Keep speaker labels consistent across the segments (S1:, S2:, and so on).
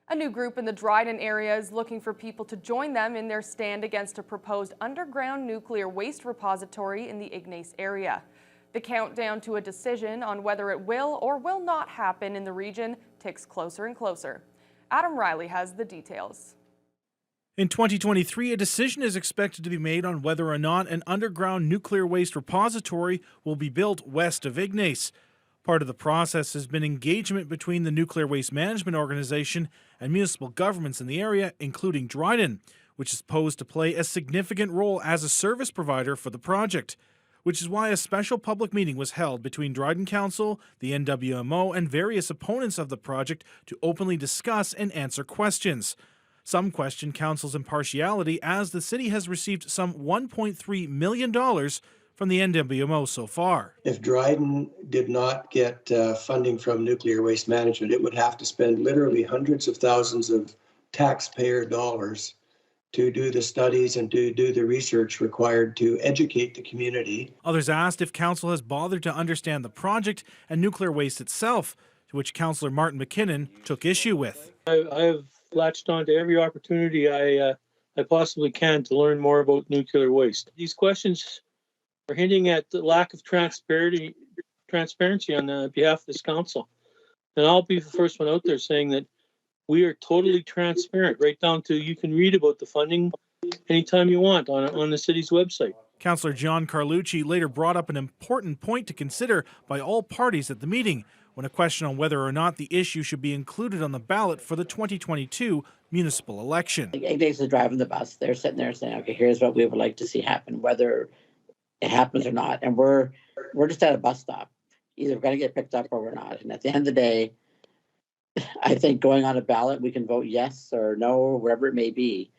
S1: A new group in the Dryden area is looking for people to join them in their stand against a proposed underground nuclear waste repository in the Ignace area. The countdown to a decision on whether it will or will not happen in the region ticks closer and closer. Adam Riley has the details.
S2: In 2023, a decision is expected to be made on whether or not an underground nuclear waste repository will be built west of Ignace. Part of the process has been engagement between the Nuclear Waste Management Organization and municipal governments in the area, including Dryden, which is posed to play a significant role as a service provider for the project, which is why a special public meeting was held between Dryden Council, the NWMO, and various opponents of the project to openly discuss and answer questions. Some question council's impartiality, as the city has received some $1.3 million from the NWMO so far.
S3: If Dryden did not get funding from nuclear waste management, it would have to spend literally hundreds of thousands of taxpayer dollars to do the studies and to do the research required to educate the community.
S2: Others asked if council has bothered to understand the project and nuclear waste itself, to which Councillor Martin McKinnon took issue with.
S4: I've latched on to every opportunity I possibly can to learn more about nuclear waste. These questions are hinting at the lack of transparency on behalf of this council. And I'll be the first one out there saying that we are totally transparent, right down to you can read about the funding anytime you want on the city's website.
S2: Councillor John Carlucci later brought up an important point to consider by all parties at the meeting, when a question on whether or not the issue should be included on the ballot for the 2022 municipal election.
S5: Ignace is driving the bus. They're sitting there saying, okay, here's what we would like to see happen, whether it happens or not. And we're just at a bus stop. Either we're going to get picked up or we're not. And at the end of the day, I think going on a ballot, we can vote yes or no, or whatever it may be.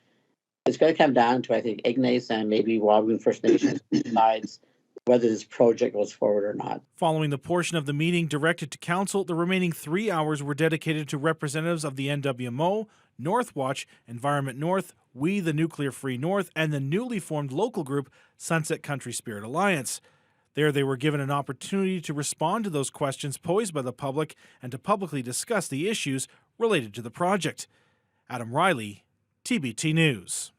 S5: It's going to come down to, I think, Ignace and maybe Wabigoon First Nations decides whether this project goes forward or not.
S2: Following the portion of the meeting directed to council, the remaining 3 hours were dedicated to representatives of the NWMO, Northwatch, Environment North, We the Nuclear Free North, and the newly formed local group Sunset Country Spirit Alliance. There they were given an opportunity to respond to those questions posed by the public and to publicly discuss the issues related to the project. Adam Riley, TBT News.